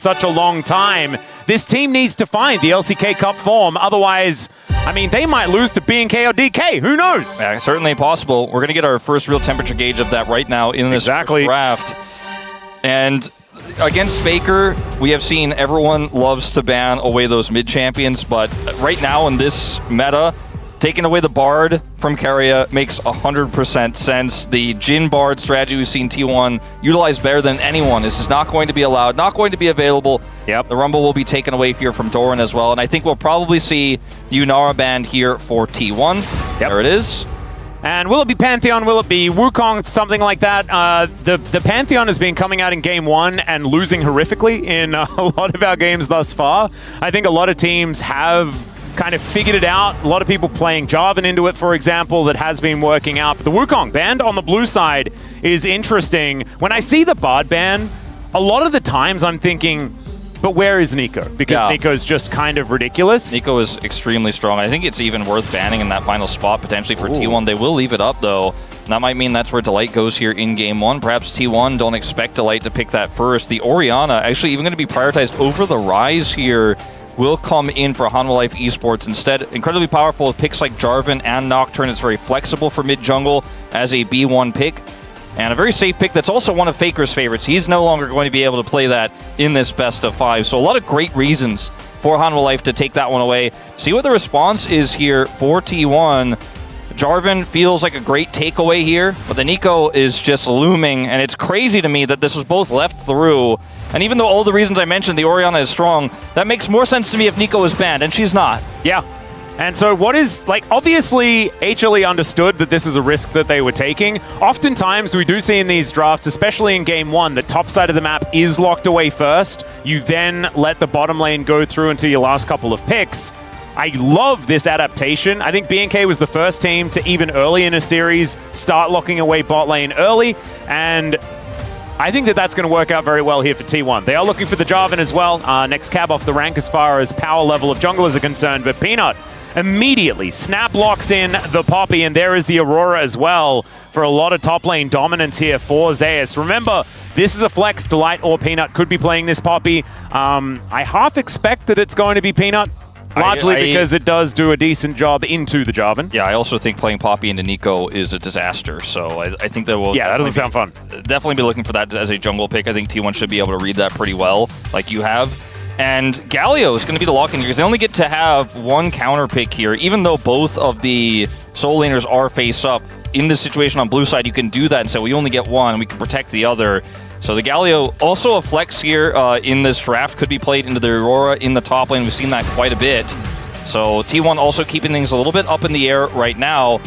such a long time. This team needs to find the LCK Cup form. Otherwise, I mean, they might lose to B&K or DK. Who knows? Yeah, certainly possible. We're going to get our first real temperature gauge of that right now in this first draft. And against Faker, we have seen everyone loves to ban away those mid-champions, but right now in this meta, taking away the Bard from Keria makes 100% sense. The Jhin Bard strategy we've seen T1 utilize better than anyone. This is not going to be allowed, not going to be available. Yep. The Rumble will be taken away here from Doran as well, and I think we'll probably see the Unara banned here for T1. Yep. There it is. And will it be Pantheon? Will it be Wukong? Something like that. The Pantheon has been coming out in Game 1 and losing horrifically in a lot of our games thus far. I think a lot of teams have kind of figured it out. A lot of people playing Jarvan into it, for example, that has been working out. But the Wukong banned on the blue side is interesting. When I see the Bard ban, a lot of the times I'm thinking, but where is Nico? Because Nico's just kind of ridiculous. Nico is extremely strong. I think it's even worth banning in that final spot, potentially for T1. They will leave it up, though. That might mean that's where Delight goes here in Game 1. Perhaps T1 don't expect Delight to pick that first. The Orianna actually even going to be prioritized over the Rise here. Will come in for HANWHA Life Esports instead. Incredibly powerful with picks like Jarvan and Nocturne. It's very flexible for mid-jungle as a B1 pick. And a very safe pick that's also one of Faker's favorites. He's no longer going to be able to play that in this best of 5. So a lot of great reasons for HANWHA Life to take that one away. See what the response is here for T1. Jarvan feels like a great takeaway here, but the Nico is just looming, and it's crazy to me that this was both left through. And even though all the reasons I mentioned, the Orianna is strong, that makes more sense to me if Nico is banned, and she's not. Yeah. And so what is, like, obviously HLE understood that this is a risk that they were taking. Oftentimes we do see in these drafts, especially in Game 1, the top side of the map is locked away first. You then let the bottom lane go through until your last couple of picks. I love this adaptation. I think B&K was the first team to, even early in a series, start locking away bot lane early, and I think that that's going to work out very well here for T1. They are looking for the Jarvan as well. Next cab off the rank as far as power level of junglers are concerned, but Peanut immediately snap locks in the Poppy, and there is the Aurora as well for a lot of top lane dominance here for Zeus. Remember, this is a flex. Delight or Peanut could be playing this Poppy. I half expect that it's going to be Peanut, largely because it does do a decent job into the Jarvan. Yeah, I also think playing Poppy into Nico is a disaster, so I think that will... Yeah, that doesn't sound fun. Definitely be looking for that as a jungle pick. I think T1 should be able to read that pretty well, like you have. And Galio is going to be the lock-in here, because they only get to have one counter pick here, even though both of the soul laners are face up. In this situation on blue side, you can do that and say, we only get one, we can protect the other. So the Galio, also a flex here in this draft, could be played into the Aurora in the top lane. We've seen that quite a bit. So T1 also keeping things a little bit up in the air right now.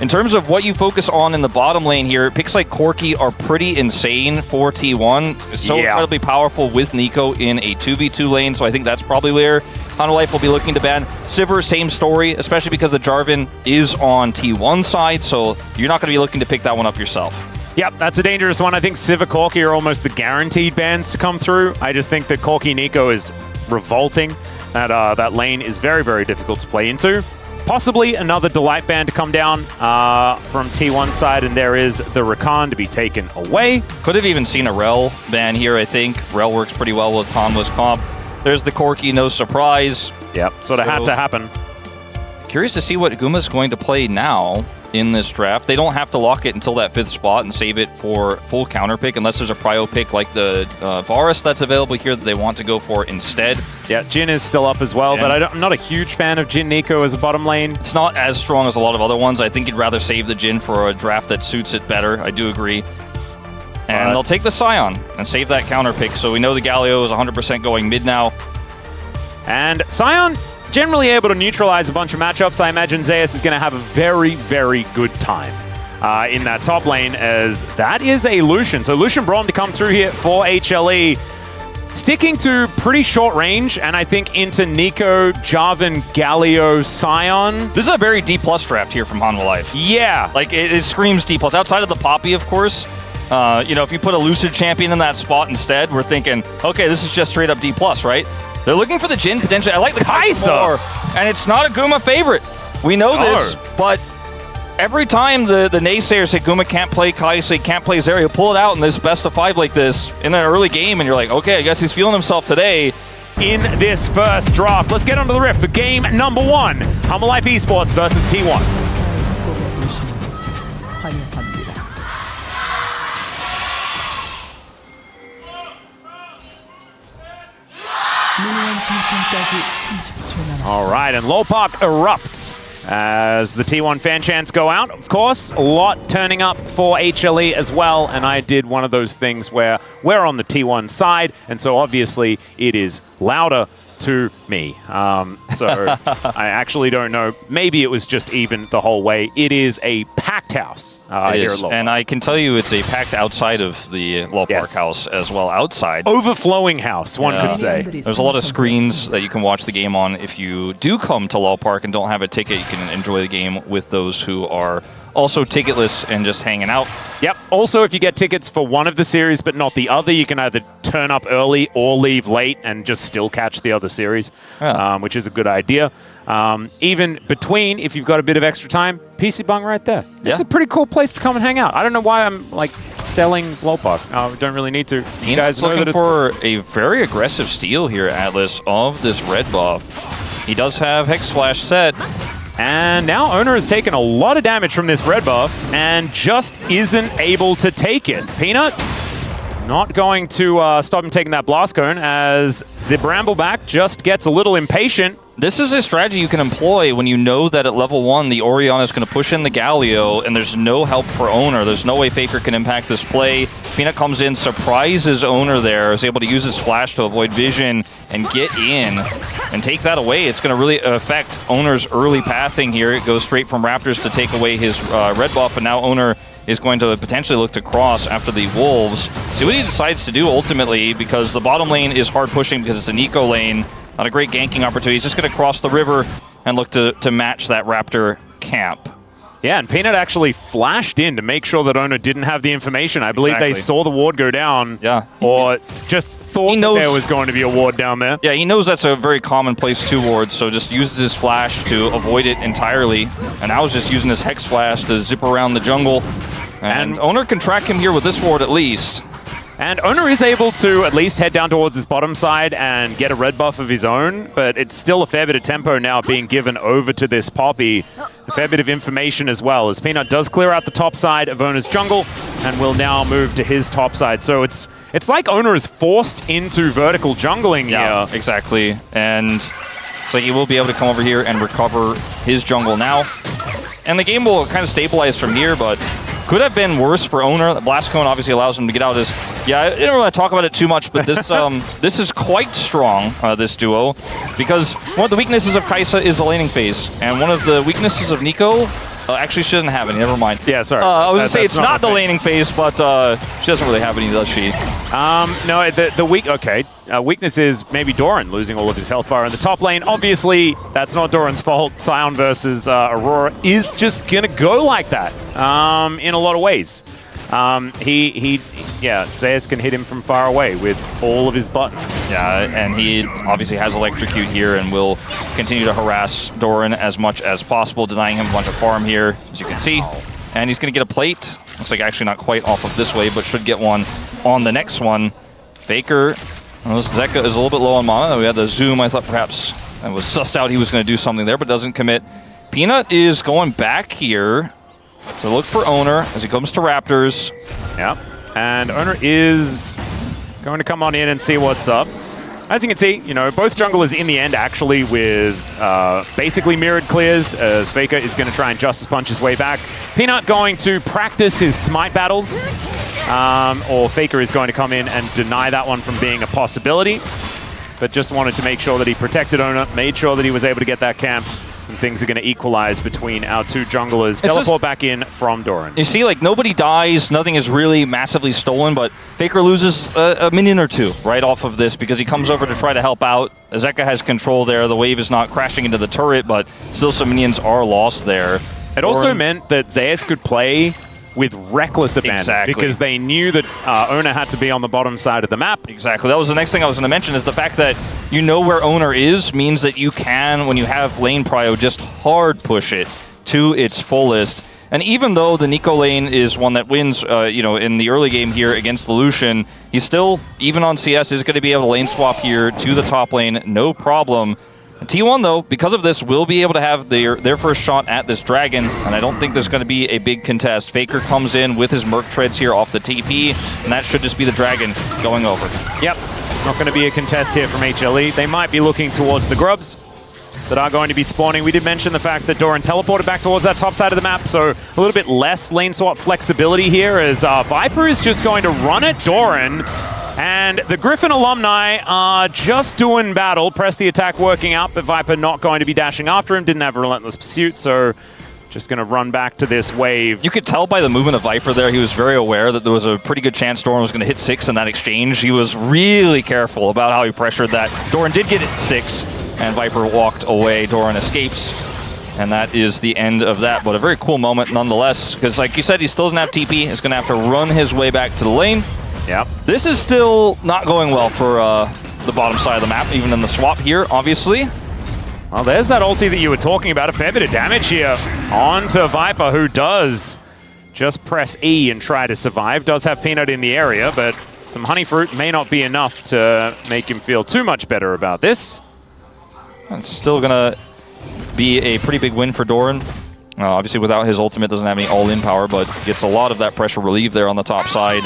In terms of what you focus on in the bottom lane here, picks like Corki are pretty insane for T1. So incredibly powerful with Nico in a 2v2 lane, so I think that's probably where HANWHA Life will be looking to ban. Sivir, same story, especially because the Jarvan is on T1 side, so you're not going to be looking to pick that one up yourself. Yep, that's a dangerous one. I think Sivir, Corki are almost the guaranteed bans to come through. I just think that Corki Nico is revolting. That lane is very, very difficult to play into. Possibly another Delight ban to come down from T1 side, and there is the Rakan to be taken away. Could have even seen a Rel ban here, I think. Rel works pretty well with HANWHA's comp. There's the Corki, no surprise. Yep, sort of had to happen. Curious to see what Guma's going to play now in this draft. They don't have to lock it until that 5th spot and save it for full counter pick, unless there's a prio pick like the Varus that's available here that they want to go for instead. Yeah, Jhin is still up as well, but I'm not a huge fan of Jhin Nico as a bottom lane. It's not as strong as a lot of other ones. I think you'd rather save the Jhin for a draft that suits it better. I do agree. And they'll take the Sion and save that counter pick. So we know the Galio is 100% going mid now. And Sion generally able to neutralize a bunch of matchups. I imagine Zeus is going to have a very, very good time in that top lane, as that is a Lucian. So Lucian Braum to come through here for HLE. Sticking to pretty short range, and I think into Nico, Jarvan, Galio, Sion. This is a very D+ draft here from HANWHA Life. Yeah. Like, it screams D+. Outside of the Poppy, of course. You know, if you put a Lucid champion in that spot instead, we're thinking, okay, this is just straight up D+, right? They're looking for the Jhin, potentially. I like the Kai'Sa more, and it's not a Guma favorite. We know this, but every time the naysayers say Guma can't play Kai'Sa, he can't play Zeri, he'll pull it out in this best of 5 like this in an early game, and you're like, okay, I guess he's feeling himself today. In this first draft, let's get onto the rift for game number 1. HANWHA Life Esports versus T1. All right, and LoLPark erupts as the T1 fan chants go out. Of course, a lot turning up for HLE as well, and I did one of those things where we're on the T1 side, and so obviously it is louder to me. So I actually don't know. Maybe it was just even the whole way. It is a packed house here at LoLPark. And I can tell you it's a packed outside of the LoLPark house as well, outside. Overflowing house, one could say. There's a lot of screens that you can watch the game on. If you do come to LoLPark and don't have a ticket, you can enjoy the game with those who are also ticketless and just hanging out. Yep. Also, if you get tickets for one of the series but not the other, you can either turn up early or leave late and just still catch the other series, which is a good idea. Even between, if you've got a bit of extra time, PC Bung right there. It's a pretty cool place to come and hang out. I don't know why I'm like selling LoLPark. I don't really need to. You guys know looking for a very aggressive steal here, Atlas, of this red buff. He does have Hex Flash set. And now Oner has taken a lot of damage from this red buff and just isn't able to take it. Peanut not going to stop him taking that blast cone as the Brambleback just gets a little impatient. This is a strategy you can employ when you know that at level 1 the Orianna is going to push in the Galio and there's no help for Oner. There's no way Faker can impact this play. Peanut comes in, surprises Oner there, is able to use his flash to avoid vision and get in and take that away. It's going to really affect Oner's early pathing here. It goes straight from Raptors to take away his red buff, and now Oner is going to potentially look to cross after the Wolves. See what he decides to do ultimately, because the bottom lane is hard pushing because it's an eco lane. Not a great ganking opportunity. He's just going to cross the river and look to match that Raptor camp. Yeah, and Peanut actually flashed in to make sure that Oner didn't have the information. I believe they saw the ward go down, or just thought that there was going to be a ward down there. Yeah, he knows that's a very common place to ward, so just uses his flash to avoid it entirely. And now he's just using his Hex Flash to zip around the jungle. And Oner can track him here with this ward at least. And Oner is able to at least head down towards his bottom side and get a red buff of his own, but it's still a fair bit of tempo now being given over to this Poppy. A fair bit of information as well, as Peanut does clear out the top side of Oner's jungle and will now move to his top side. So it's like Oner is forced into vertical jungling here. Exactly. And so he will be able to come over here and recover his jungle now. And the game will kind of stabilize from here, but could have been worse for Oner. The Blast Cone obviously allows him to get out of this. Yeah, I didn't really talk about it too much, but this this is quite strong, this duo, because one of the weaknesses of Kai'Sa is the laning phase, and one of the weaknesses of Nico, actually she doesn't have any, never mind. Yeah, sorry. I was going to say it's not the laning phase, but she doesn't really have any, does she? No, the weakness is maybe Doran losing all of his health bar in the top lane. Obviously, that's not Doran's fault. Sion versus Aurora is just going to go like that in a lot of ways. Zeus can hit him from far away with all of his buttons. Yeah, and he obviously has Electrocute here and will continue to harass Doran as much as possible, denying him a bunch of farm here, as you can see. And he's going to get a plate. Looks like actually not quite off of this way, but should get one on the next one. Faker, Zeka is a little bit low on mana. We had the zoom. I thought perhaps I was sussed out he was going to do something there, but doesn't commit. Peanut is going back here to look for Oner as he comes to Raptors. Yeah, and Oner is going to come on in and see what's up. As you can see, both junglers in the end actually with basically mirrored clears, as Faker is going to try and Justice Punch his way back. Peanut going to practice his smite battles, or Faker is going to come in and deny that one from being a possibility. But just wanted to make sure that he protected Oner, made sure that he was able to get that camp, and things are going to equalize between our two junglers. Teleport back in from Doran. You see, like, nobody dies, nothing is really massively stolen, but Faker loses a minion or two right off of this because he comes over to try to help out. Zeka has control there. The wave is not crashing into the turret, but still some minions are lost there. It also meant that Zeus could play with reckless abandon because they knew that Oner had to be on the bottom side of the map. Exactly. That was the next thing I was going to mention, is the fact that you know where Oner is means that you can, when you have lane prio, just hard push it to its fullest. And even though the Nico lane is one that wins, you know, in the early game here against the Lucian, he's still, even on CS, is going to be able to lane swap here to the top lane, no problem. T1, though, because of this, will be able to have their first shot at this dragon, and I don't think there's going to be a big contest. Faker comes in with his Merc Treads here off the TP, and that should just be the dragon going over. Yep, not going to be a contest here from HLE. They might be looking towards the grubs that are going to be spawning. We did mention the fact that Doran teleported back towards that top side of the map, so a little bit less lane swap flexibility here as Viper is just going to run at Doran. And the Griffin alumni are just doing battle. Press the attack working out, but Viper not going to be dashing after him. Didn't have a relentless pursuit, so just going to run back to this wave. You could tell by the movement of Viper there, he was very aware that there was a pretty good chance Doran was going to hit 6 in that exchange. He was really careful about how he pressured that. Doran did get it 6, and Viper walked away. Doran escapes, and that is the end of that. But a very cool moment nonetheless, because like you said, he still doesn't have TP. He's going to have to run his way back to the lane. Yep. This is still not going well for the bottom side of the map, even in the swap here, obviously. Well, there's that ulti that you were talking about. A fair bit of damage here onto Viper, who does just press E and try to survive. Does have Peanut in the area, but some honey fruit may not be enough to make him feel too much better about this. It's still going to be a pretty big win for Doran. Obviously, without his ultimate, doesn't have any all-in power, but gets a lot of that pressure relieved there on the top side.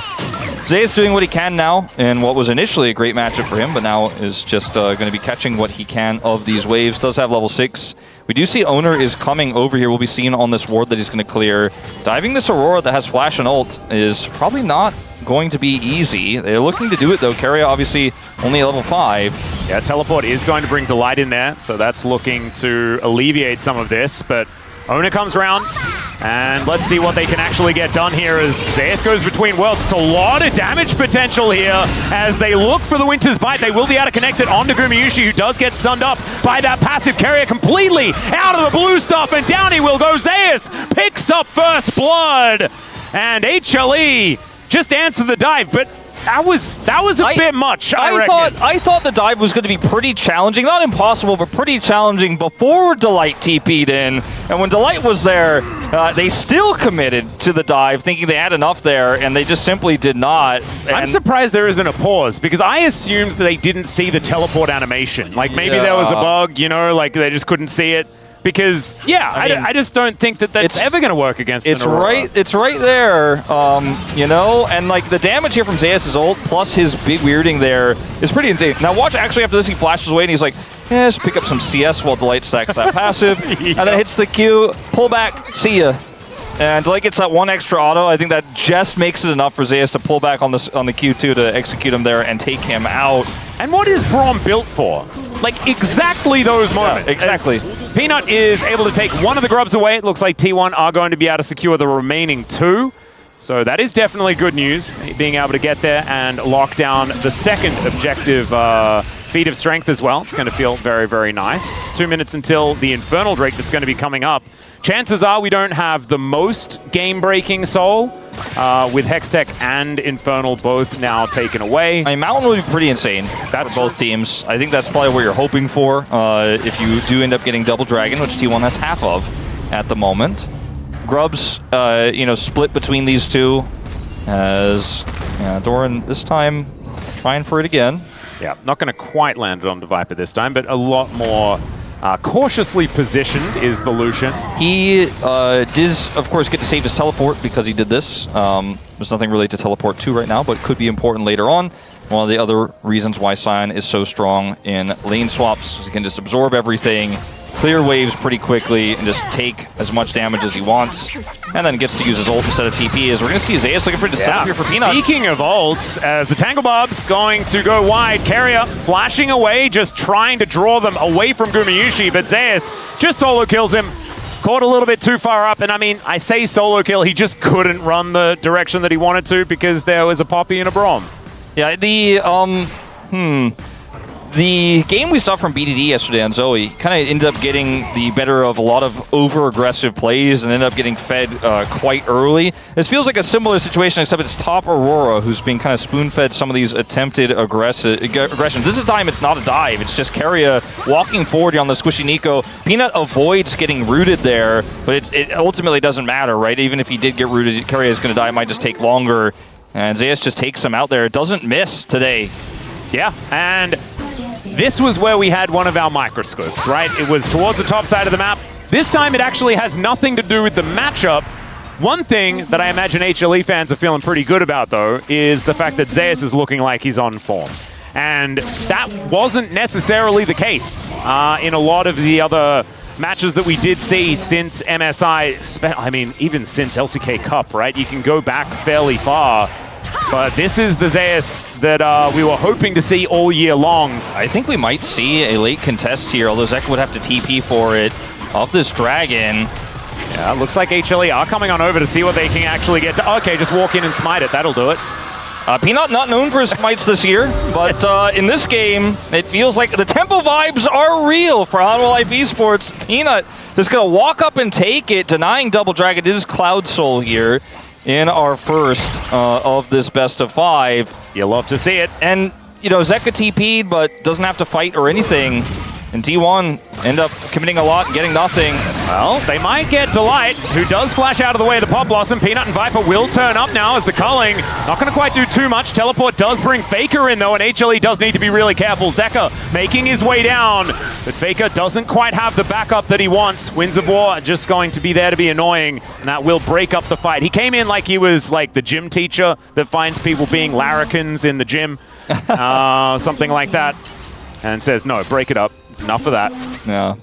Zeus doing what he can now in what was initially a great matchup for him, but now is just going to be catching what he can of these waves. Does have level 6. We do see Oner is coming over here. We'll be seeing on this ward that he's going to clear. Diving this Aurora that has flash and ult is probably not going to be easy. They're looking to do it, though. Keria obviously only level 5. Yeah, teleport is going to bring Delight in there, so that's looking to alleviate some of this, but Oner comes around, and let's see what they can actually get done here as Zeus goes between worlds. It's a lot of damage potential here as they look for the Winter's Bite. They will be able to connect it onto Gumayusi, who does get stunned up by that passive Keria completely out of the blue stuff, and down he will go. Zeus picks up first blood, and HLE just answered the dive, but that was a bit much, I reckon. I thought the dive was going to be pretty challenging. Not impossible, but pretty challenging before Delight TP'd in. And when Delight was there, they still committed to the dive, thinking they had enough there, and they just simply did not. I'm surprised there isn't a pause, because I assumed they didn't see the teleport animation. Like, maybe there was a bug, you know, like they just couldn't see it. Because, yeah, I just don't think that that's ever going to work against an Aurora. It's right there, you know? And, like, the damage here from Zeus' ult, plus his big weirding there, is pretty insane. Now, watch, actually, after this, he flashes away, and he's like, yeah, just pick up some CS while Delight stacks that passive. And then hits the Q, pull back, see ya. And Delight gets that one extra auto. I think that just makes it enough for Zeus to pull back on the Q2 to execute him there and take him out. And what is Braum built for? Like, exactly those moments. Yeah, exactly. As Peanut is able to take one of the grubs away. It looks like T1 are going to be able to secure the remaining 2. So that is definitely good news, being able to get there and lock down the second objective feat of strength as well. It's going to feel very, very nice. 2 minutes until the Infernal Drake that's going to be coming up. Chances are we don't have the most game-breaking soul, with Hextech and Infernal both now taken away. I mean, Mountain would be pretty insane for both teams. I think that's probably what you're hoping for if you do end up getting Double Dragon, which T1 has half of at the moment. Grubs, you know, split between these two as Doran this time trying for it again. Yeah, not going to quite land it onto Viper this time, but a lot more cautiously positioned is the Lucian. He does, of course, get to save his teleport because he did this. There's nothing really to teleport to right now, but could be important later on. One of the other reasons why Sion is so strong in lane swaps is he can just absorb everything, clear waves pretty quickly, and just take as much damage as he wants. And then gets to use his ult instead of TP. As we're going to see Zeus looking for the setup here for Peanut. Speaking of ults, as the Tangle Bob's going to go wide, Keria flashing away, just trying to draw them away from Gumayusi, but Zeus just solo kills him. Caught a little bit too far up, and I mean, I say solo kill, he just couldn't run the direction that he wanted to because there was a Poppy and a Braum. Yeah, The game we saw from BDD yesterday on Zoe kind of ended up getting the better of a lot of over-aggressive plays and ended up getting fed quite early. This feels like a similar situation, except it's top Aurora who's being kind of spoon-fed some of these attempted aggressions. This time it's not a dive, it's just Keria walking forward on the squishy Nico. Peanut avoids getting rooted there, but it ultimately doesn't matter, right? Even if he did get rooted, Keria is going to die, it might just take longer. And Zeus just takes him out there. It doesn't miss today. Yeah, and this was where we had one of our microscopes, right? It was towards the top side of the map. This time it actually has nothing to do with the matchup. One thing that I imagine HLE fans are feeling pretty good about, though, is the fact that Zeus is looking like he's on form. And that wasn't necessarily the case in a lot of the other matches that we did see since MSI, I mean, even since LCK Cup, right? You can go back fairly far. But this is the Zeus that we were hoping to see all year long. I think we might see a late contest here, although Zeka would have to TP for it off this dragon. Yeah, looks like HLE are coming on over to see what they can actually get to. Okay, just walk in and smite it. That'll do it. Peanut not known for his smites this year, but in this game, it feels like the tempo vibes are real for HANWHA Life Esports. Peanut is going to walk up and take it, denying Double Dragon. It is Cloud Soul here in our first of this best of 5. You'll love to see it. And, you know, Zeka TP'd, but doesn't have to fight or anything. And T1 end up committing a lot and getting nothing. Well, they might get Delight, who does flash out of the way of the Pop Blossom. Peanut and Viper will turn up now as the culling. Not going to quite do too much. Teleport does bring Faker in, though, and HLE does need to be really careful. Zeka making his way down, but Faker doesn't quite have the backup that he wants. Winds of War just going to be there to be annoying, and that will break up the fight. He came in like he was like the gym teacher that finds people being larrikins in the gym, something like that, and says, no, break it up. It's enough of that. Yeah.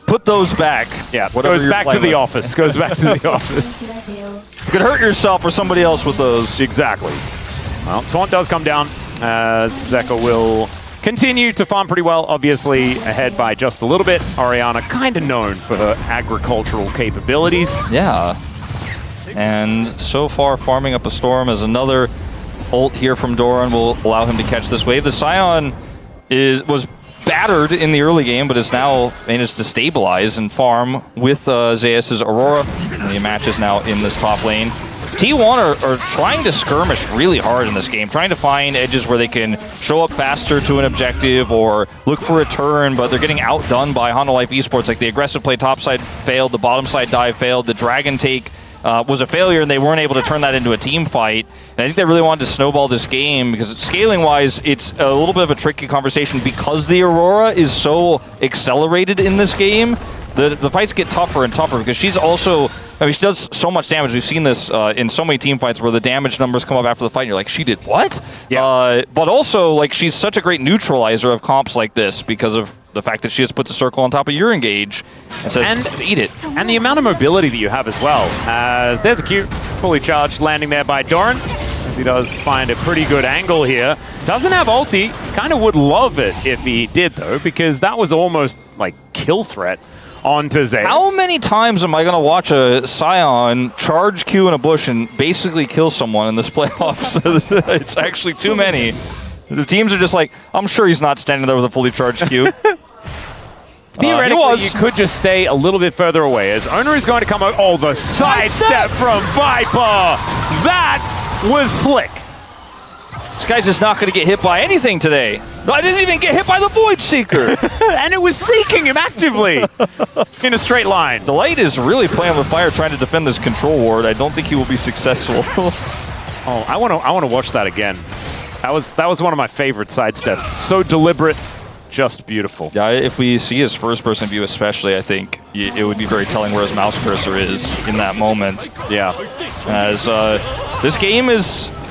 Put those back. Yeah, goes back to the office. Goes back to the office. You could hurt yourself or somebody else with those. Exactly. Well, Taunt does come down. Zeka will continue to farm pretty well, obviously ahead by just a little bit. Orianna kind of known for her agricultural capabilities. Yeah. And so far, farming up a storm as another ult here from Doran will allow him to catch this wave. The Scion was battered in the early game, but has now managed to stabilize and farm with Zeus's Aurora. And the match is now in this top lane. T1 are trying to skirmish really hard in this game, trying to find edges where they can show up faster to an objective or look for a turn, but they're getting outdone by HANWHA Life Esports. Like the aggressive play top side failed, the bottom side dive failed, the dragon take was a failure, and they weren't able to turn that into a team fight. And I think they really wanted to snowball this game because scaling-wise, it's a little bit of a tricky conversation because the Aurora is so accelerated in this game. The fights get tougher and tougher because she's also, I mean, she does so much damage. We've seen this in so many team fights where the damage numbers come up after the fight and you're like, she did what? Yeah. But also, like, she's such a great neutralizer of comps like this because of the fact that she just puts a circle on top of your engage and says, eat it. And the amount of mobility that you have as well. As there's a Q, fully charged, landing there by Doran, as he does find a pretty good angle here. Doesn't have ulti. Kind of would love it if he did, though, because that was almost like kill threat onto Zeus. How many times am I going to watch a Scion charge Q in a bush and basically kill someone in this playoffs? It's actually too many. The teams are just like, I'm sure he's not standing there with a fully charged Q. Theoretically, you could just stay a little bit further away as Oner is going to come out. Oh, the sidestep from Viper! That was slick. This guy's just not going to get hit by anything today. I didn't even get hit by the Void Seeker. And it was seeking him actively in a straight line. Delight is really playing with fire trying to defend this control ward. I don't think he will be successful. Oh, I want to watch that again. That was one of my favorite sidesteps. So deliberate, just beautiful. Yeah, if we see his first-person view especially, I think it would be very telling where his mouse cursor is in that moment. Yeah. As this game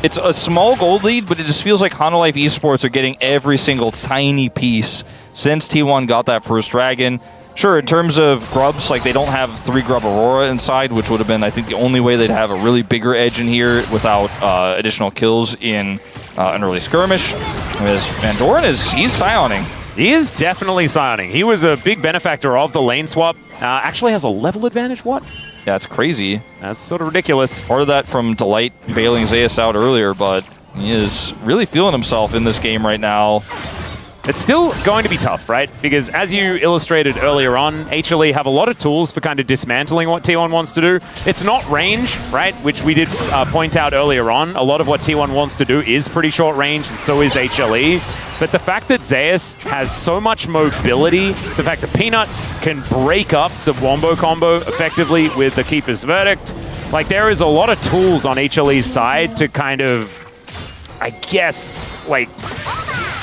it's a small gold lead, but it just feels like HANWHA Life Esports are getting every single tiny piece since T1 got that first dragon. Sure, in terms of grubs, like they don't have 3 grub Aurora inside, which would have been, I think, the only way they'd have a really bigger edge in here without additional kills in an early skirmish. And Doran he's Scioning. He is definitely Scioning. He was a big benefactor of the lane swap. Actually has a level advantage, what? Yeah, it's crazy. That's sort of ridiculous. Part of that from Delight bailing Zeus out earlier, but he is really feeling himself in this game right now. It's still going to be tough, right? Because as you illustrated earlier on, HLE have a lot of tools for kind of dismantling what T1 wants to do. It's not range, right? Which we did point out earlier on. A lot of what T1 wants to do is pretty short range, and so is HLE. But the fact that Zeus has so much mobility, the fact that Peanut can break up the Wombo combo effectively with the Keeper's Verdict, like there is a lot of tools on HLE's side to kind of, I guess, like,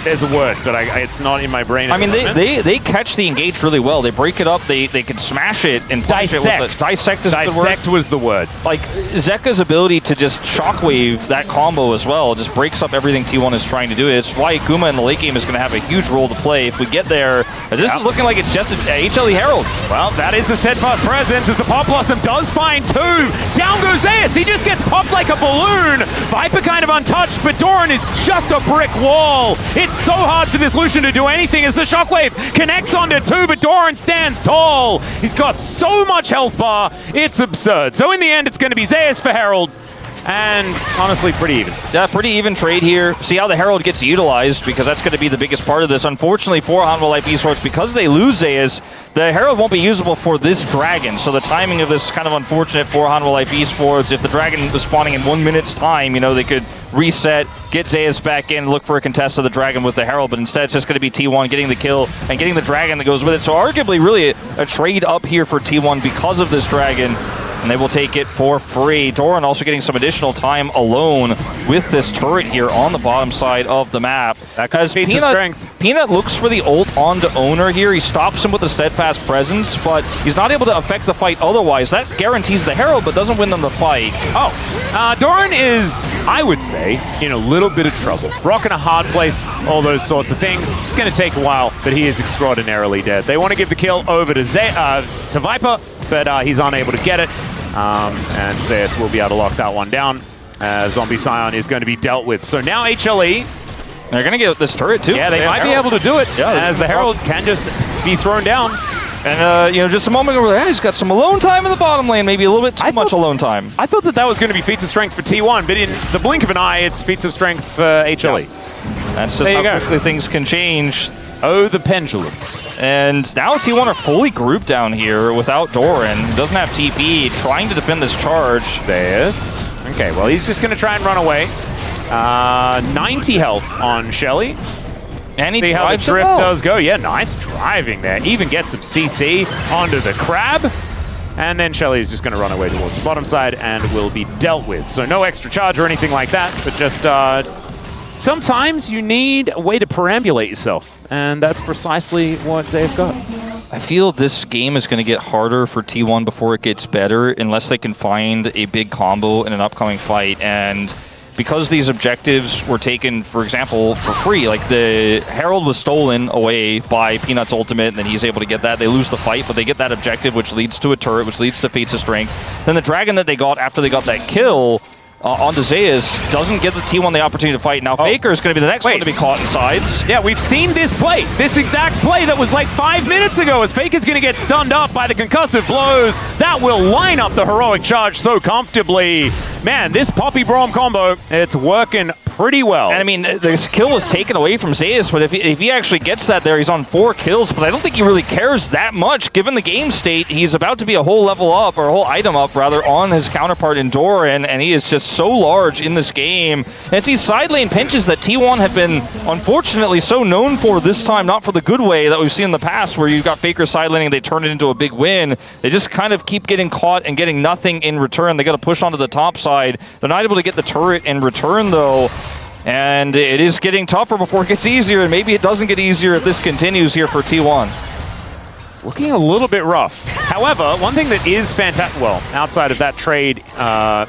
there's a word, but it's not in my brain. I mean, they catch the engage really well. They break it up. They can smash it and dissect. Dissect is the word. Dissect was the word. Like, Zeka's ability to just shockwave that combo as well just breaks up everything T1 is trying to do. It's why Guma in the late game is going to have a huge role to play if we get there. This is looking like it's just an HLE Herald. Well, that is the steadfast presence as the Pop Blossom does find two. Down goes Zeus. He just gets popped like a balloon. Viper kind of untouched, but Doran is just a brick wall. It's so hard for this Lucian to do anything as the Shockwave connects onto two, but Doran stands tall. He's got so much health bar, it's absurd. So in the end, it's going to be Zeus for Herald, and honestly, pretty even. Yeah, pretty even trade here. See how the Herald gets utilized, because that's going to be the biggest part of this. Unfortunately for HANWHA Life Esports, because they lose Zeus, the Herald won't be usable for this Dragon. So the timing of this is kind of unfortunate for HANWHA Life Esports. If the Dragon was spawning in 1 minute's time, you know, they could reset, get Zeus back in, look for a contest of the Dragon with the Herald, but instead it's just going to be T1 getting the kill and getting the Dragon that goes with it. So arguably really a trade up here for T1 because of this Dragon. And they will take it for free. Doran also getting some additional time alone with this turret here on the bottom side of the map. That has Peanut looks for the ult onto Oner here. He stops him with a steadfast presence, but he's not able to affect the fight otherwise. That guarantees the Herald, but doesn't win them the fight. Doran is, I would say, in a little bit of trouble. Rocking a hard place, all those sorts of things. It's going to take a while, but he is extraordinarily dead. They want to give the kill over to Viper, but he's unable to get it. And Zeus will be able to lock that one down. Zombie Scion is going to be dealt with. So now HLE. They're going to get this turret too. Yeah, they might be able to do it, as the Herald can just be thrown down. And, you know, just a moment ago, he's got some alone time in the bottom lane, maybe a little bit too much alone time. I thought that was going to be feats of strength for T1, but in the blink of an eye, it's feats of strength for HLE. Yeah. That's just how quickly things can change. Oh, the pendulums. And now T1 are fully grouped down here without Doran. Doesn't have TP, trying to defend this charge. Zeus. Okay, well, he's just going to try and run away. 90 health on Shelly. And he see how the drift does go. Yeah, nice driving there. Even gets some CC onto the crab. And then Shelly's just going to run away towards the bottom side and will be dealt with. So no extra charge or anything like that, but just sometimes you need a way to perambulate yourself. And that's precisely what Zeus got. I feel this game is going to get harder for T1 before it gets better, unless they can find a big combo in an upcoming fight. And because these objectives were taken, for example, for free, like the Herald was stolen away by Peanut's ultimate, and then he's able to get that. They lose the fight, but they get that objective, which leads to a turret, which leads to feats of strength. Then the Dragon that they got after they got that kill onto Zeus doesn't give the T1 the opportunity to fight. Now Faker is going to be the next one to be caught in sides. Yeah, we've seen this play, this exact play that was like 5 minutes ago, as Faker's going to get stunned up by the concussive blows. That will line up the heroic charge so comfortably. Man, this Poppy Braum combo, it's working pretty well. And I mean, this kill was taken away from Zeus, but if he actually gets that there, he's on 4 kills, but I don't think he really cares that much. Given the game state, he's about to be a whole level up, or a whole item up, rather, on his counterpart in Doran, and he is just so large in this game. And it's these side lane pinches that T1 have been, unfortunately, so known for this time, not for the good way that we've seen in the past, where you've got Faker side laning, they turn it into a big win. They just kind of keep getting caught and getting nothing in return. They got to push onto the top side. They're not able to get the turret in return, though. And it is getting tougher before it gets easier, and maybe it doesn't get easier if this continues here for T1. It's looking a little bit rough. However, one thing that is fantastic, well, outside of that trade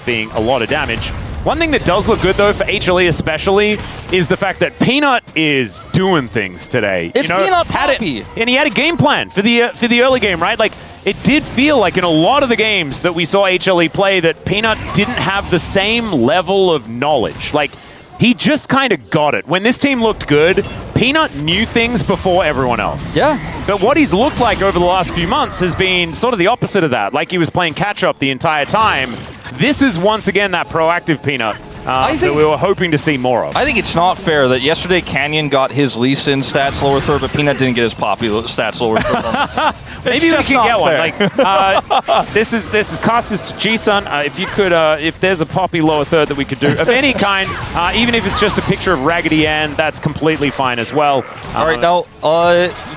being a lot of damage, one thing that does look good, though, for HLE especially, is the fact that Peanut is doing things today. It's Peanut Poppy! And he had a game plan for the early game, right? Like, it did feel like in a lot of the games that we saw HLE play that Peanut didn't have the same level of knowledge. Like, he just kind of got it. When this team looked good, Peanut knew things before everyone else. Yeah. But what he's looked like over the last few months has been sort of the opposite of that. Like he was playing catch-up the entire time. This is once again that proactive Peanut. that we were hoping to see more of. I think it's not fair that yesterday Canyon got his Lee Sin stats lower third, but Peanut didn't get his Poppy stats lower third. Maybe we can get one. Like, this is casters to G-Sun. If you could, if there's a Poppy lower third that we could do of any kind, even if it's just a picture of Raggedy Ann, that's completely fine as well. All right, now,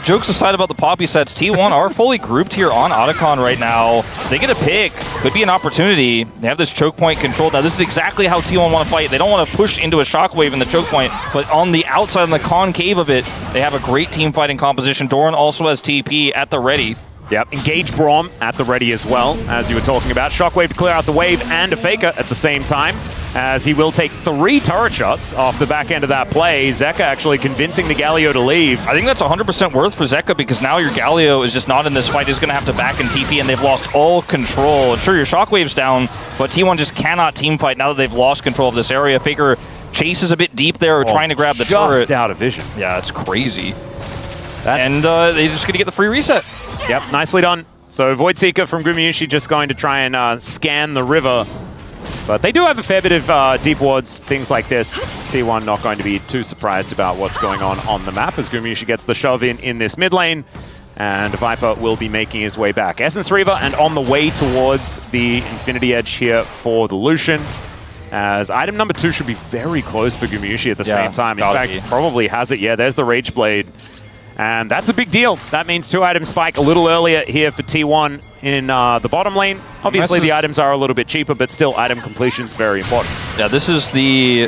jokes aside about the Poppy sets, T1 are fully grouped here on Otacon right now. They get a pick. Could be an opportunity. They have this choke point controlled. Now, this is exactly how T1 want to fight. They don't want to push into a shockwave in the choke point, but on the outside, on the concave of it, they have a great team fighting composition. Doran also has TP at the ready. Yep, engage Braum at the ready as well, as you were talking about. Shockwave to clear out the wave and a Faker at the same time, as he will take 3 turret shots off the back end of that play. Zeka actually convincing the Galio to leave. I think that's 100% worth for Zeka, because now your Galio is just not in this fight. He's going to have to back and TP, and they've lost all control. And sure, your Shockwave's down, but T1 just cannot team fight now that they've lost control of this area. Faker chases a bit deep there, trying to grab the turret. Just out of vision. Yeah, it's crazy. And they're just going to get the free reset. Yep, nicely done. So Void Seeker from Gumayusi just going to try and scan the river. But they do have a fair bit of deep wards, things like this. T1 not going to be too surprised about what's going on the map as Gumayusi gets the shove in this mid lane. And Viper will be making his way back. Essence Reaver and on the way towards the Infinity Edge here for the Lucian. As item number 2 should be very close for Gumayusi at the same time. In fact, probably has it. Yeah, there's the Rage Blade. And that's a big deal. That means 2-item spike a little earlier here for T1 in the bottom lane. Obviously, the items are a little bit cheaper, but still, item completion is very important. Yeah, this is the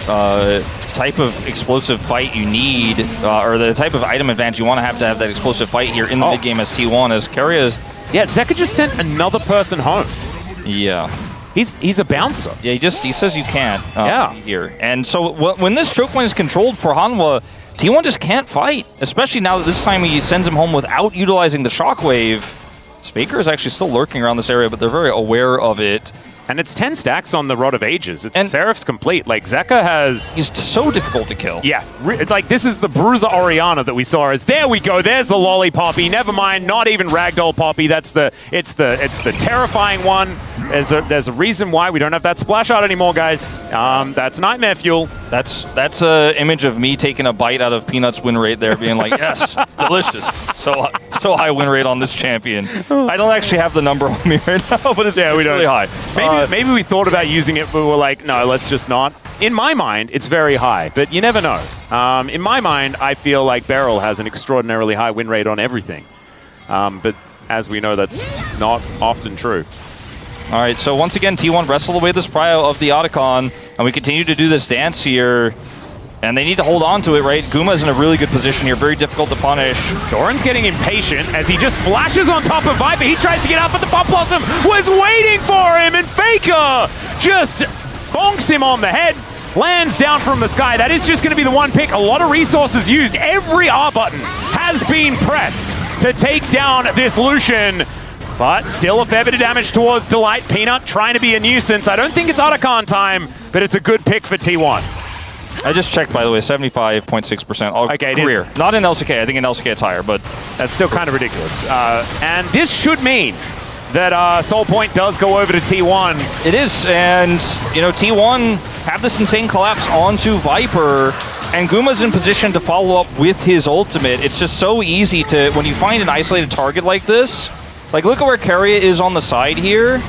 type of explosive fight you need, or the type of item advantage you want to have that explosive fight here in the mid game as T1, as Keria is... Yeah, Zeka just sent another person home. Yeah. He's a bouncer. Yeah, he says you can't here. And so when this choke point is controlled for HANWHA, T1 just can't fight, especially now that this time he sends him home without utilizing the shockwave. Faker is actually still lurking around this area, but they're very aware of it. And it's 10 stacks on the Rod of Ages. It's Seraph's complete. Like, Zeka has... He's so difficult to kill. Yeah. Like, this is the Bruiser Orianna that we saw as, there we go, there's the Lolly Poppy. Never mind, not even Ragdoll Poppy. It's the terrifying one. There's a reason why we don't have that splash out anymore, guys. That's Nightmare Fuel. That's an image of me taking a bite out of Peanut's win rate there, being like, yes, it's delicious. So high win rate on this champion. I don't actually have the number on me right now, but it's really high. Maybe we thought about using it, but we were like, no, let's just not. In my mind, it's very high, but you never know. In my mind, I feel like Beryl has an extraordinarily high win rate on everything. But as we know, that's not often true. All right, so once again, T1 wrestled away this prio of the Otacon, and we continue to do this dance here. And they need to hold on to it, right? Guma's in a really good position here, very difficult to punish. Doran's getting impatient as he just flashes on top of Viper. He tries to get out, but the Pop Blossom was waiting for him, and Faker just bonks him on the head, lands down from the sky. That is just going to be the one pick. A lot of resources used. Every R button has been pressed to take down this Lucian. But still a fair bit of damage towards Delight. Peanut trying to be a nuisance. I don't think it's Otacon time, but it's a good pick for T1. I just checked, by the way, 75.6% okay, career. Not in LCK. I think in LCK it's higher, but... That's still kind of ridiculous. And this should mean that Soul Point does go over to T1. It is, and, you know, T1 have this insane collapse onto Viper, and Guma's in position to follow up with his ultimate. It's just so easy to, when you find an isolated target like this, like, look at where Keria is on the side here.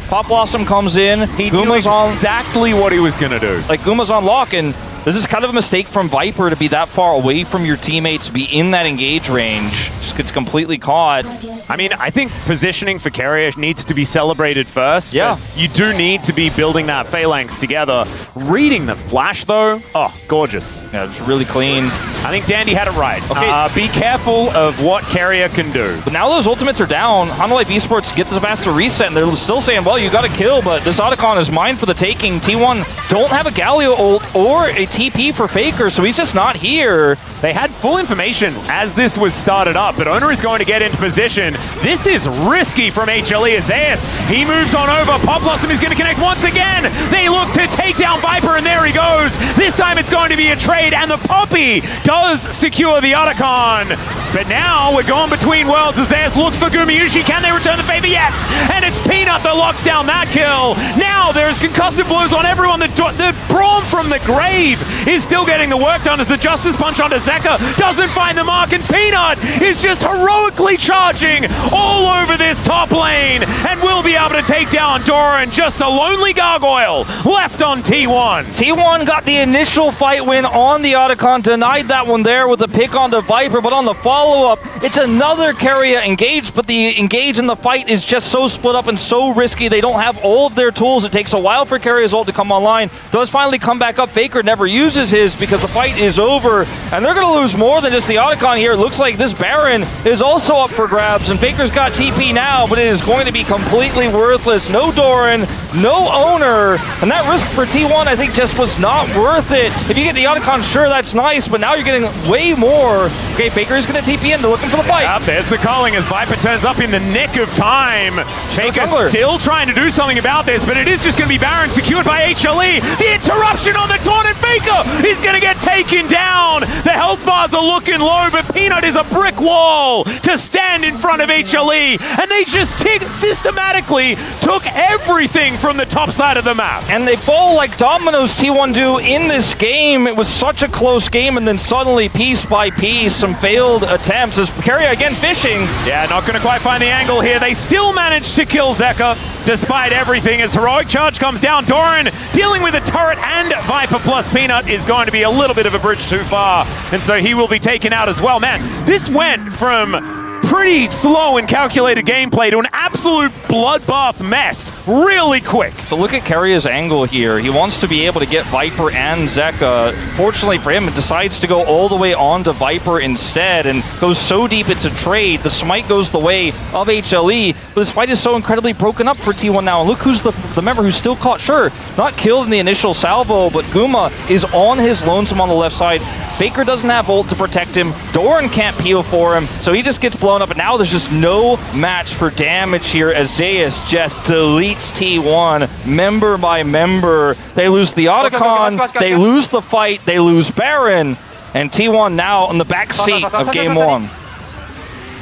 Pop Blossom comes in. He knew exactly what he was going to do. Like, Guma's on lock, and this is kind of a mistake from Viper to be that far away from your teammates, to be in that engage range. Just gets completely caught. I mean, I think positioning for Keria needs to be celebrated first. Yeah. You do need to be building that phalanx together. Reading the flash, though, oh, gorgeous. Yeah, it's really clean. I think Dandy had it right. Okay. Be careful of what Keria can do. But now those ultimates are down. HANWHA Esports get this master reset, and they're still saying, well, you got to kill, but this Otacon is mine for the taking. T1 don't have a Galio ult or a TP for Faker, so he's just not here. They had full information as this was started up, but Oner is going to get into position. This is risky from HLE as Zeus. He moves on over. Pop Blossom is going to connect once again. They look to take down Viper, and there he goes. This time it's going to be a trade, and the Poppy does secure the Otacon. But now we're going between worlds as Zeus looks for Gumayusi. Can they return the favor? Yes! And it's Peanut that locks down that kill. Now there's concussive blows on everyone. The Braum from the grave is still getting the work done as the Justice Punch onto Zeka doesn't find the mark, and Peanut is just heroically charging all over this top lane and will be able to take down Doran. Just a lonely gargoyle left on T1. T1 got the initial fight win on the Otacon, denied that one there with a pick onto Viper, but on the follow-up, it's another Keria engage, but the engage in the fight is just so split up and so risky. They don't have all of their tools. It takes a while for Keria's ult to come online. Does finally come back up. Faker never uses his because the fight is over, and they're going to lose more than just the Otacon here. It looks like this Baron is also up for grabs, and Faker's got TP now, but it is going to be completely worthless. No Doran, no Oner, and that risk for T1 I think just was not worth it. If you get the Otacon, sure, that's nice, but now you're getting way more. Okay, Faker is going to TP in, they're looking for the fight. Yep, there's the calling as Viper turns up in the nick of time. Faker still trying to do something about this, but it is just going to be Baron secured by HLE. The interruption on the taunt, and Faker is going to get taken down. The health bars are looking low, but Peanut is a brick wall to stand in front of HLE, and they just systematically took everything from the top side of the map. And they fall like dominoes, T1 do in this game. It was such a close game, and then suddenly, piece by piece, some failed attempts as Keria again fishing. Yeah, not going to quite find the angle here. They still managed to kill Zeka despite everything as heroic charge comes down. Doran dealing with a turret and Viper plus Peanut is going to be a little bit of a bridge too far, and so he will be taken out as well. Man, this went from pretty slow and calculated gameplay to an absolute bloodbath mess really quick. So look at Keria's angle here. He wants to be able to get Viper and Zeka. Fortunately for him, it decides to go all the way on to Viper instead and goes so deep it's a trade. The smite goes the way of HLE, but this fight is so incredibly broken up for T1 now. And look who's the member who's still caught. Sure, not killed in the initial salvo, but Guma is on his lonesome on the left side. Faker doesn't have ult to protect him. Doran can't peel for him, so he just gets blown up. And now there's just no match for damage here as Zeus just deletes T1 member by member. They lose the Otacon, they lose the fight, they lose Baron, and T1 now in the back seat of game one.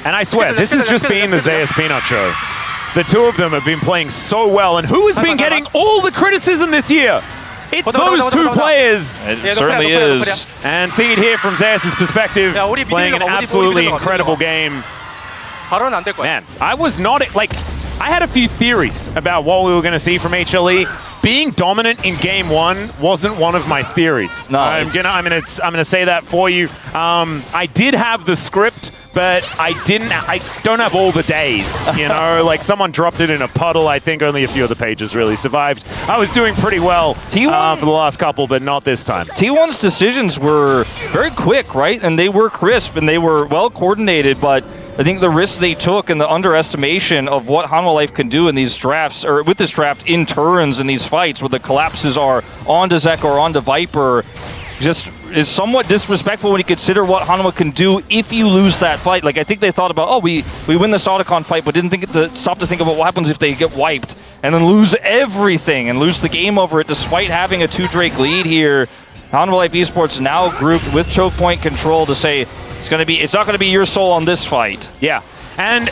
And I swear, this has just been the Zeus Peanut show. The two of them have been playing so well, and who has been getting all the criticism this year? It's those two players. It certainly is. And seeing it here from Zeus' perspective, playing an absolutely incredible game. Man, I was not, like, I had a few theories about what we were going to see from HLE. Being dominant in game one wasn't one of my theories. No, I'm gonna say that for you. I did have the script, but I don't have all the days, you know? Like, someone dropped it in a puddle. I think only a few of the pages really survived. I was doing pretty well for the last couple, but not this time. T1's decisions were very quick, right? And they were crisp, and they were well coordinated, but I think the risks they took and the underestimation of what HANWHA Life can do in these drafts, or with this draft in turns in these fights where the collapses are onto Zeka or onto Viper, just is somewhat disrespectful when you consider what HANWHA can do if you lose that fight. Like, I think they thought about, oh, we win this Otacon fight, but didn't stop to think about what happens if they get wiped and then lose everything and lose the game over it despite having a 2-Drake lead here. HANWHA Life Esports now grouped with choke point control to say it's not going to be your soul on this fight. Yeah, and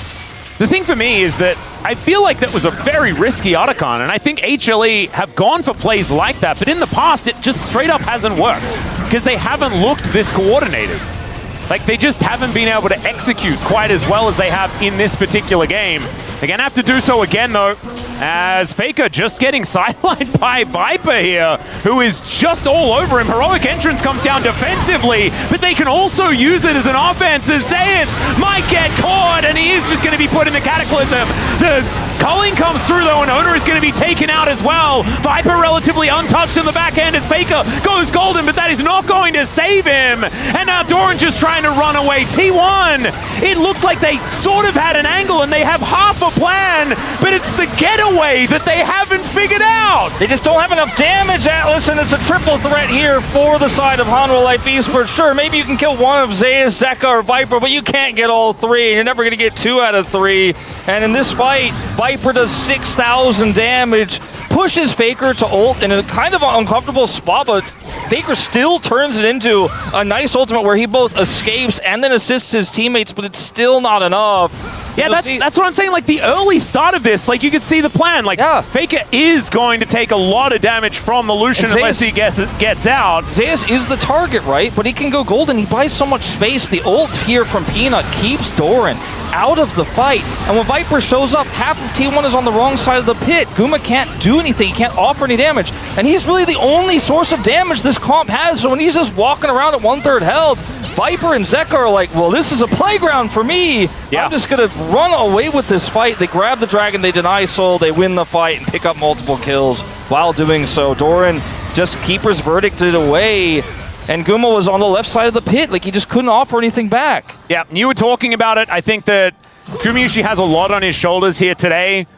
the thing for me is that I feel like that was a very risky Otacon, and I think HLE have gone for plays like that, but in the past it just straight up hasn't worked because they haven't looked this coordinated. Like, they just haven't been able to execute quite as well as they have in this particular game. They're going to have to do so again, though, as Faker just getting sidelined by Viper here, who is just all over him. Heroic entrance comes down defensively, but they can also use it as an offense, as Zeus might get caught, and he is just going to be put in the Cataclysm. The culling comes through, though, and Oner is going to be taken out as well. Viper relatively untouched in the back end as Faker goes golden, but that is not going to save him. And now Doran just trying to run away. T1, it looked like they sort of had an angle, and they have half a plan, but it's the getaway that they haven't figured out. They just don't have enough damage, Atlas, and it's a triple threat here for the side of HANWHA Life Esports. Sure, maybe you can kill one of Zeus, Zeka, or Viper, but you can't get all three, and you're never going to get 2 out of 3. And in this fight, Viper does 6,000 damage, pushes Faker to ult in a kind of uncomfortable spot, but Faker still turns it into a nice ultimate where he both escapes and then assists his teammates, but it's still not enough. Yeah, that's what I'm saying. Like, the early start of this, like, you could see the plan. Like, Faker is going to take a lot of damage from the Lucian unless he gets out. Zeus is the target, right? But he can go golden. He buys so much space. The ult here from Peanut keeps Doran out of the fight. And when Viper shows up, half of T1 is on the wrong side of the pit. Guma can't do anything. He can't offer any damage. And he's really the only source of damage this comp has. So when he's just walking around at 1/3 health, Viper and Zeka are like, well, this is a playground for me. I'm just going to run away with this fight. They grab the dragon, they deny soul, they win the fight and pick up multiple kills while doing so. Doran just keeper's verdicted away. And Guma was on the left side of the pit. Like, he just couldn't offer anything back. Yeah, you were talking about it. I think that Gumayusi has a lot on his shoulders here today.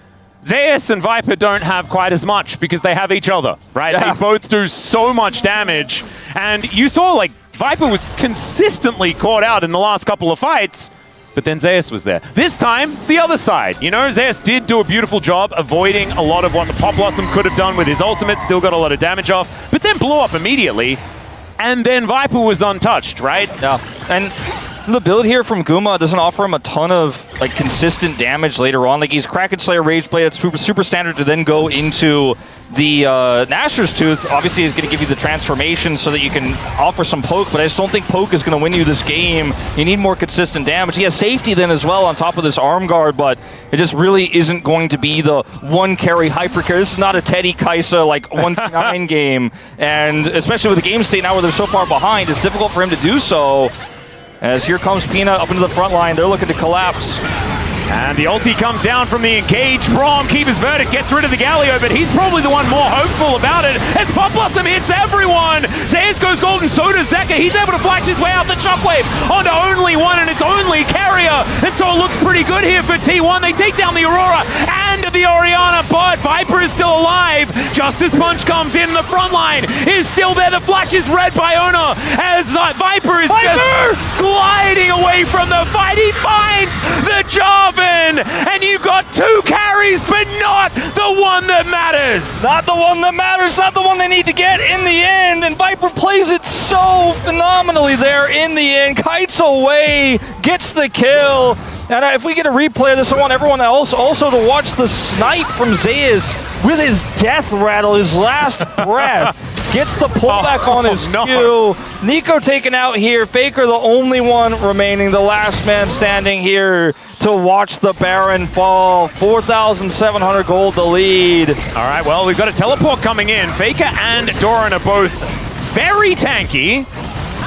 Zeus and Viper don't have quite as much because they have each other, right? Yeah. They both do so much damage. And you saw, like, Viper was consistently caught out in the last couple of fights, but then Zeus was there. This time, it's the other side. You know, Zeus did do a beautiful job avoiding a lot of what the Pop Blossom could have done with his ultimate, still got a lot of damage off, but then blew up immediately. And then Viper was untouched, right? Yeah, and the build here from Guma doesn't offer him a ton of like consistent damage later on. Like, he's Kraken Slayer Rage Blade, that's super standard to then go into the Nashor's Tooth. Obviously, is going to give you the transformation so that you can offer some poke, but I just don't think poke is going to win you this game. You need more consistent damage. He has safety then as well on top of this arm guard, but it just really isn't going to be the one carry hyper carry. This is not a Teddy Kaisa like 1v9 game, and especially with the game state now where they're so far behind, it's difficult for him to do so. As here comes Peanut up into the front line, they're looking to collapse. And the ulti comes down from the engaged Braum. Keeper's Verdict gets rid of the Galio, but he's probably the one more hopeful about it as Pop Blossom hits everyone. Zeus goes golden, so does Zeka. He's able to flash his way out the Shockwave onto only one, and it's only Keria. And so it looks pretty good here for T1. They take down the Aurora and the Orianna, but Viper is still alive. Justice Punch comes in, the front line is still there. The flash is read by Oner as Viper is just gliding away from the fight. He finds the Jarvan, and you got two carries, but not the one that matters. Not the one that matters, not the one they need to get in the end, and Viper plays it so phenomenally there in the end. Kites away, gets the kill, and if we get a replay of this, I want everyone else also to watch the snipe from Zeus with his death rattle, his last breath. Gets the pullback on his Q. Nico taken out here. Faker the only one remaining, the last man standing here to watch the Baron fall. 4,700 gold to lead. All right, well, we've got a teleport coming in. Faker and Doran are both very tanky.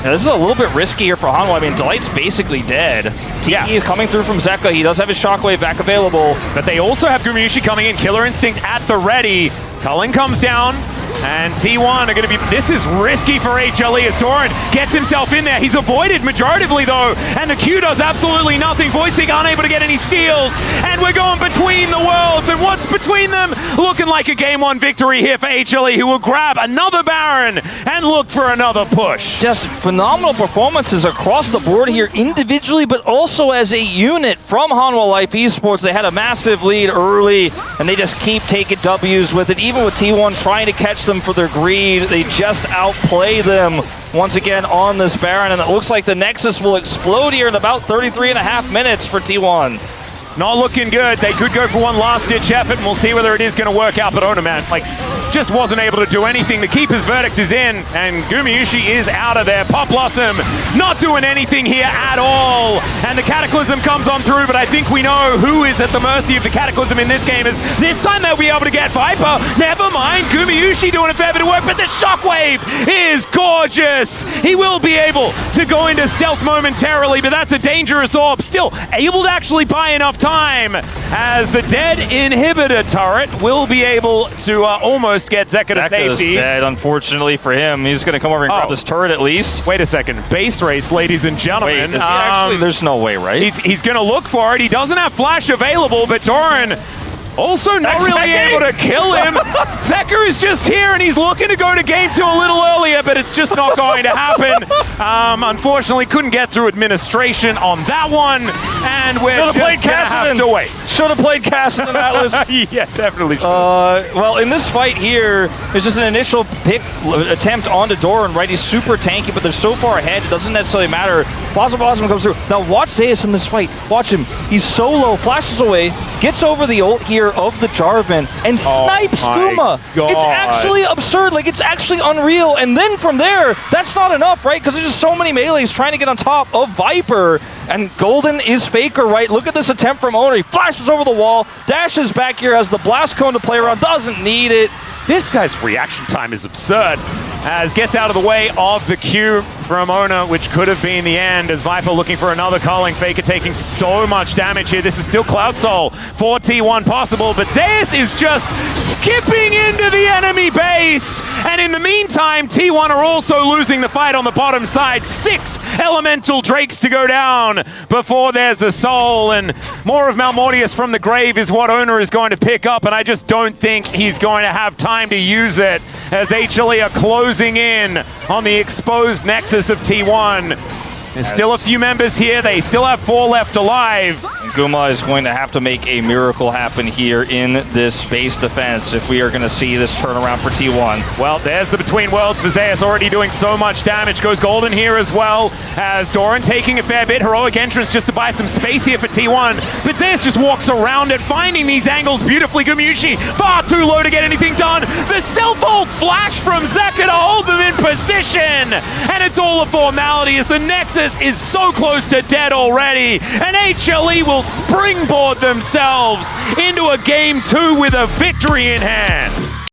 Now, this is a little bit risky here for HANWHA. I mean, Delight's basically dead. TE is coming through from Zeka. He does have his Shockwave back available. But they also have Gumayusi coming in. Killer Instinct at the ready. Cullen comes down. And T1 are going to be... This is risky for HLE as Doran gets himself in there. He's avoided majoritively, though. And the Q does absolutely nothing. Voicing unable to get any steals. And we're going between the worlds. And what's between them? Looking like a Game 1 victory here for HLE, who will grab another Baron and look for another push. Just phenomenal performances across the board here, individually, but also as a unit from HANWHA Life Esports. They had a massive lead early, and they just keep taking W's with it. Even with T1 trying to catch them for their greed, they just outplay them once again on this Baron, and it looks like the Nexus will explode here in about 33.5 minutes for T1. It's not looking good. They could go for one last-ditch effort, and we'll see whether it is going to work out. But Oner, man, like, just wasn't able to do anything. The Keeper's Verdict is in, and Gumayusi is out of there. Pop Blossom not doing anything here at all. And the Cataclysm comes on through, but I think we know who is at the mercy of the Cataclysm in this game. Is this time they'll be able to get Viper. Never mind, Gumayusi doing a fair bit of work, but the Shockwave is gorgeous. He will be able to go into stealth momentarily, but that's a dangerous orb. Still able to actually buy enough time, as the dead inhibitor turret will be able to almost get Zeka to safety. Dead, unfortunately for him. He's going to come over and grab this turret at least. Wait a second. Base race, ladies and gentlemen. Wait, actually, there's no way, right? He's going to look for it. He doesn't have flash available, but Doran also not really able to kill him. Zeka is just here, and he's looking to go to game 2 a little earlier, but it's just not going to happen. Unfortunately, couldn't get through administration on that one, and we're just going to have to wait. should have played Casson in Atlas. Yeah, definitely should. Well, in this fight here, there's just an initial attempt onto Doran, right? He's super tanky, but they're so far ahead, it doesn't necessarily matter. Blossom comes through. Now watch Zeus in this fight. Watch him. He's solo, flashes away, gets over the ult here of the Jarvan, and snipes Guma. It's actually absurd. Like, it's actually unreal. And then from there, that's not enough, right? Because there's just so many melees trying to get on top of Viper. And Golden is Faker, right? Look at this attempt from Oner. He flashes over the wall, dashes back here, has the blast cone to play around, doesn't need it. This guy's reaction time is absurd, as gets out of the way of the Q from Oner, which could have been the end, as Viper looking for another calling. Faker taking so much damage here. This is still Cloud Soul for T1 possible, but Zeus is just skipping into the enemy base. And in the meantime, T1 are also losing the fight on the bottom side. 6 elemental drakes to go down before there's a soul, and more of Malmortius from the grave is what Oner is going to pick up, and I just don't think he's going to have time to use it, as HLE are closing in on the exposed nexus of T1. There's still a few members here. They still have 4 left alive. Guma is going to have to make a miracle happen here in this space defense if we are going to see this turnaround for T1. Well, there's the Between Worlds for Zeus, already doing so much damage. Goes Golden here as well, as Doran taking a fair bit. Heroic entrance just to buy some space here for T1. But Zeus just walks around it, finding these angles beautifully. Gumayusi far too low to get anything done. The self-ult flash from Zeka to hold them in position. And it's all a formality, as the Nexus is so close to dead already. And HLE will springboard themselves into a game 2 with a victory in hand.